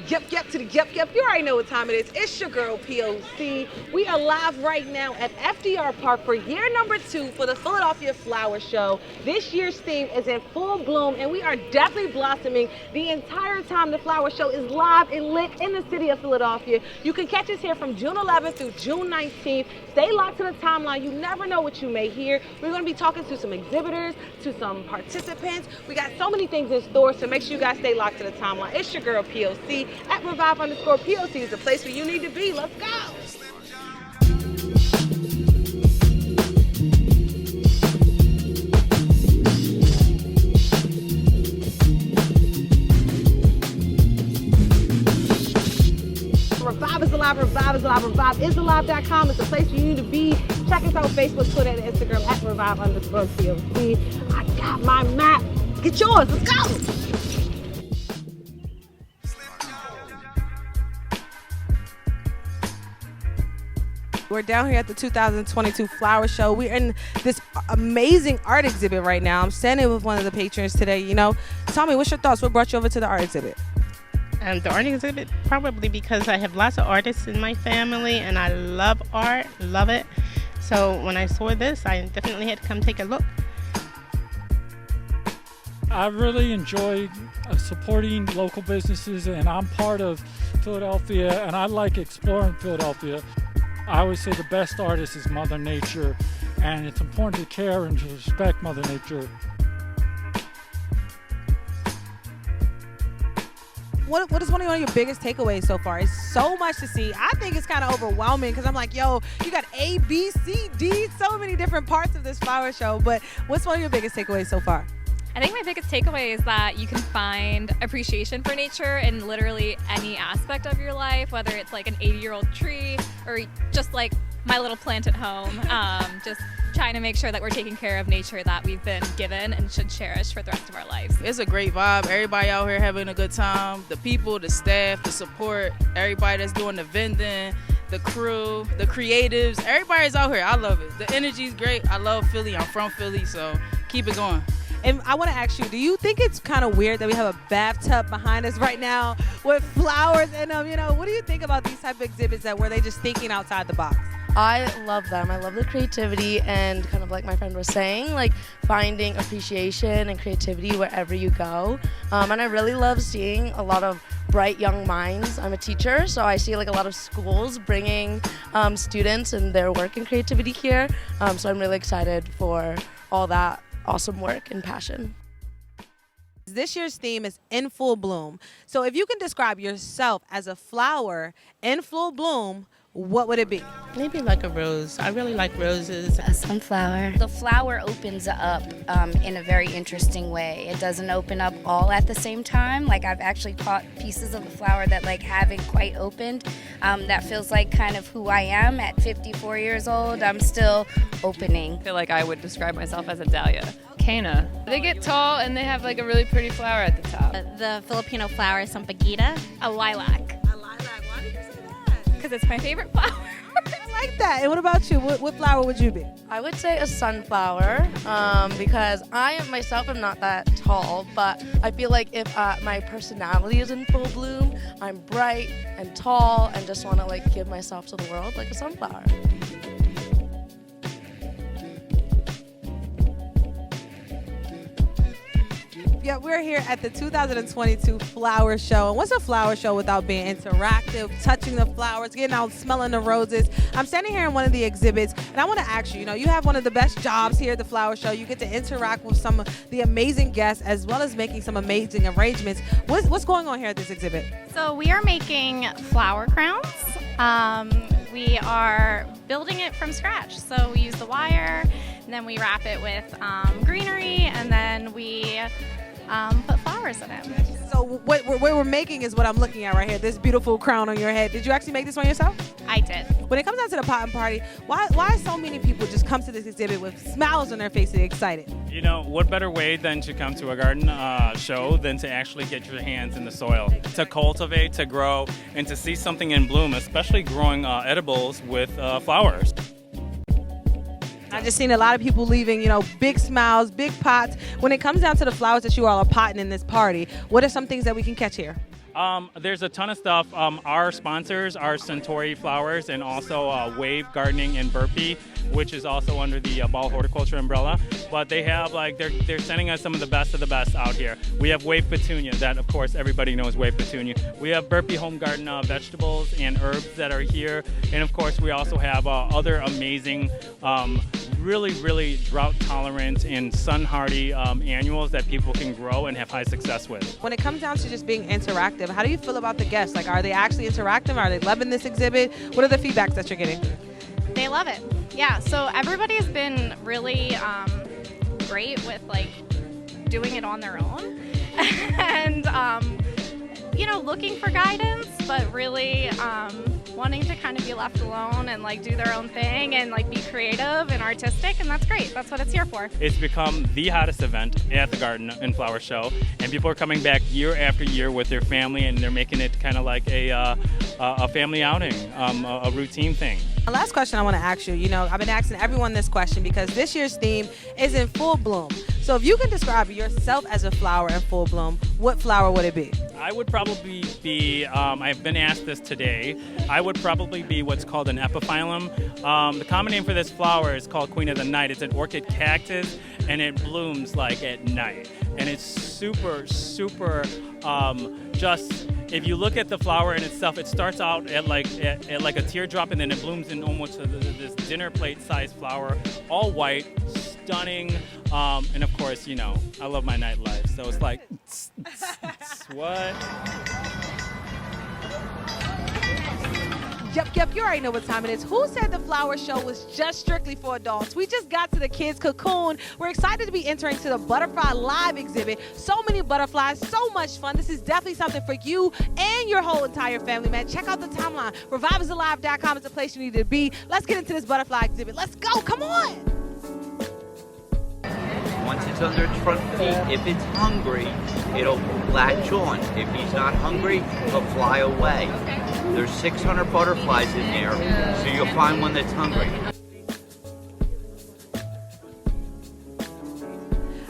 yep to the yep. You already know what time it is. It's your girl P.O.C. We are live right now at FDR Park for year number 2 for the Philadelphia Flower Show. This year's theme is in full bloom, and we are definitely blossoming the entire time the flower show is live and lit in the city of Philadelphia. You can catch us here from June 11th through June 19th. Stay locked to the timeline. You never know what you may hear. We're going to be talking to some exhibitors, to some participants. We got so many things in store, so make sure you guys stay locked to the timeline. It's your girl P.O.C. at Revive_POC is the place where you need to be. Let's go. Revive is alive, Revive is alive, Revive is alive.com. It's the place where you need to be. Check us out on Facebook, Twitter, and Instagram at Revive_POC. I got my map. Get yours. Let's go. We're down here at the 2022 Flower Show. We're in this amazing art exhibit right now. I'm standing with one of the patrons today. You know, tell me, what's your thoughts? What brought you over to the art exhibit? The art exhibit, probably because I have lots of artists in my family and I love art, love it. So when I saw this, I definitely had to come take a look. I really enjoy supporting local businesses, and I'm part of Philadelphia, and I like exploring Philadelphia. I always say the best artist is Mother Nature, and it's important to care and to respect Mother Nature. What is one of your biggest takeaways so far? It's so much to see. I think it's kind of overwhelming because I'm like, yo, you got A, B, C, D, so many different parts of this flower show. But what's one of your biggest takeaways so far? I think my biggest takeaway is that you can find appreciation for nature in literally any aspect of your life, whether it's like an 80-year-old tree or just like my little plant at home. Just trying to make sure that we're taking care of nature that we've been given and should cherish for the rest of our lives. It's a great vibe. Everybody out here having a good time. The people, the staff, the support, everybody that's doing the vending, the crew, the creatives, everybody's out here. I love it. The energy's great. I love Philly. I'm from Philly, so keep it going. And I want to ask you, do you think it's kind of weird that we have a bathtub behind us right now with flowers in them? You know, what do you think about these type of exhibits where they just thinking outside the box? I love them. I love the creativity and kind of like my friend was saying, like finding appreciation and creativity wherever you go. And I really love seeing a lot of bright young minds. I'm a teacher, so I see like a lot of schools bringing students and their work and creativity here. So I'm really excited for all that awesome work and passion. This year's theme is in full bloom. So if you can describe yourself as a flower in full bloom, what would it be? Maybe like a rose. I really like roses. A sunflower. The flower opens up in a very interesting way. It doesn't open up all at the same time. Like I've actually caught pieces of the flower that like haven't quite opened. That feels like kind of who I am at 54 years old. I'm still opening. I feel like I would describe myself as a dahlia. Cana. They get tall and they have like a really pretty flower at the top. The Filipino flower is sampaguita. A lilac. A lilac. Why do you say that? Because it's my favorite flower. I like that. And what about you? What flower would you be? I would say a sunflower because I myself am not that tall, but I feel like if my personality is in full bloom, I'm bright and tall and just want to like give myself to the world like a sunflower. Yeah, we're here at the 2022 Flower Show. And what's a flower show without being interactive, touching the flowers, getting out, smelling the roses? I'm standing here in one of the exhibits, and I want to ask you, you know, you have one of the best jobs here at the Flower Show. You get to interact with some of the amazing guests as well as making some amazing arrangements. What's going on here at this exhibit? So we are making flower crowns. We are building it from scratch. So we use the wire, and then we wrap it with greenery, and then we put flowers in it. So what we're making is what I'm looking at right here, this beautiful crown on your head. Did you actually make this one yourself? I did. When it comes down to the potting party, why so many people just come to this exhibit with smiles on their faces, excited? You know, what better way than to come to a garden show than to actually get your hands in the soil, to cultivate, to grow, and to see something in bloom, especially growing edibles with flowers. I've just seen a lot of people leaving, you know, big smiles, big pots. When it comes down to the flowers that you all are potting in this party, what are some things that we can catch here? There's a ton of stuff. Our sponsors are Centauri Flowers and also Wave Gardening in Burpee, which is also under the Ball Horticulture umbrella. But they have they're sending us some of the best out here. We have Wave Petunia, that of course everybody knows Wave Petunia. We have Burpee Home Garden vegetables and herbs that are here, and of course we also have other amazing, really drought tolerant and sun hardy annuals that people can grow and have high success with. When it comes down to just being interactive, how do you feel about the guests? Like, are they actually interactive? Are they loving this exhibit? What are the feedbacks that you're getting? They love it. Yeah, so everybody's been really great with like doing it on their own and looking for guidance, but really wanting to kind of be left alone and like do their own thing and like be creative and artistic, and that's great. That's what it's here for. It's become the hottest event at the Garden and Flower Show, and people are coming back year after year with their family, and they're making it kind of like a family outing, a routine thing. The last question I want to ask you, I've been asking everyone this question because this year's theme is in full bloom. So if you can describe yourself as a flower in full bloom, what flower would it be? I would probably be, I've been asked this today, I would probably be what's called an epiphyllum. The common name for this flower is called Queen of the Night. It's an orchid cactus, and it blooms like at night. And it's super, just, if you look at the flower in itself, it starts out at like a teardrop, and then it blooms in almost this dinner plate sized flower, all white, stunning, and of course, I love my nightlife, so it's like, what? Yep, you already know what time it is. Who said the flower show was just strictly for adults? We just got to the kids' Cocoon. We're excited to be entering to the Butterfly Live exhibit. So many butterflies, so much fun. This is definitely something for you and your whole entire family, man. Check out the timeline. Revive.poc is the place you need to be. Let's get into this butterfly exhibit. Let's go, come on. Once it's under its front feet, if it's hungry, it'll latch on. If he's not hungry, he'll fly away. There's 600 butterflies in there, so you'll find one that's hungry.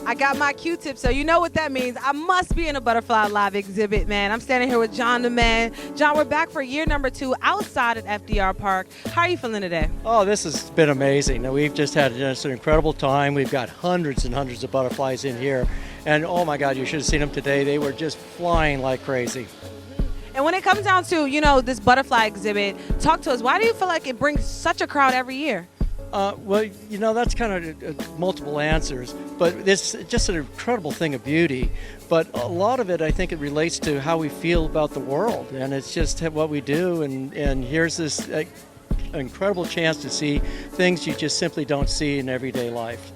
I got my Q-tip, so you know what that means. I must be in a Butterfly Live exhibit, man. I'm standing here with John the man. John, we're back for year number 2 outside at FDR Park. How are you feeling today? Oh, this has been amazing. Now, we've just had just an incredible time. We've got hundreds and hundreds of butterflies in here. And oh my God, you should have seen them today. They were just flying like crazy. And when it comes down to, this butterfly exhibit, talk to us. Why do you feel like it brings such a crowd every year? Well, that's kind of multiple answers, but it's just an incredible thing of beauty. But a lot of it, I think it relates to how we feel about the world, and it's just what we do. And here's this incredible chance to see things you just simply don't see in everyday life.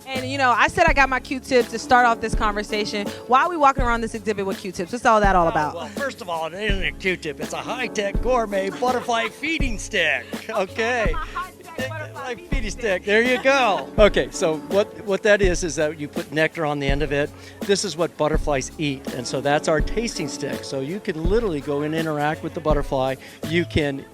And, I said I got my Q-tips to start off this conversation. Why are we walking around this exhibit with Q-tips? What's all that all about? Well, first of all, it isn't a Q-tip. It's a high-tech gourmet butterfly feeding stick. Okay. Like feeding stick. There you go. Okay, so what that is that you put nectar on the end of it. This is what butterflies eat, and so that's our tasting stick. So you can literally go and interact with the butterfly. You can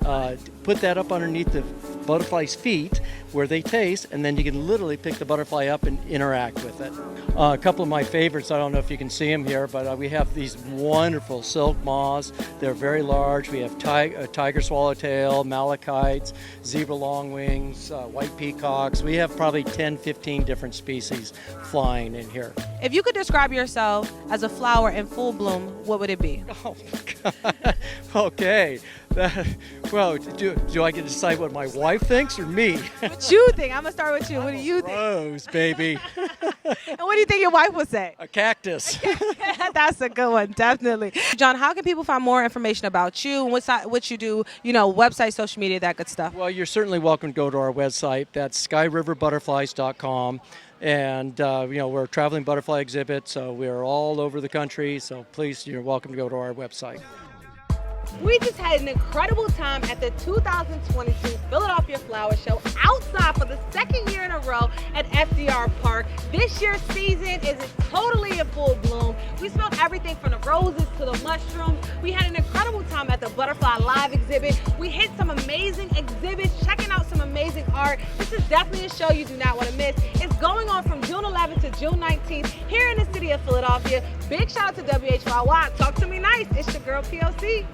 put that up underneath the butterfly's feet where they taste, and then you can literally pick the butterfly up and interact with it. A couple of my favorites, I don't know if you can see them here, but we have these wonderful silk moths. They're very large. We have tiger swallowtail, malachites, zebra longwings, white peacocks. We have probably 10, 15 different species flying in here. If you could describe yourself as a flower in full bloom, what would it be? Oh, God. Okay. Well, do I get to decide what my wife thinks or me? What you think? I'm going to start with you. What do you think? Rose, baby. And what do you think your wife would say? A cactus. That's a good one, definitely. John, how can people find more information about you and what you do, website, social media, that good stuff? Well, you're certainly welcome to go to our website. That's skyriverbutterflies.com. And, we're a traveling butterfly exhibit, so we're all over the country. So please, you're welcome to go to our website. We just had an incredible time at the 2022 Philadelphia Flower Show outside for the second year in a row at FDR Park. This year's season is totally in full bloom. We smelled everything from the roses to the mushrooms. We had an incredible time. time at the Butterfly Live exhibit. We hit some amazing exhibits, checking out some amazing art. This is definitely a show you do not want to miss. It's going on from June 11th to June 19th here in the city of Philadelphia. Big shout out to WHYY. Talk to me nice. It's your girl P.O.C.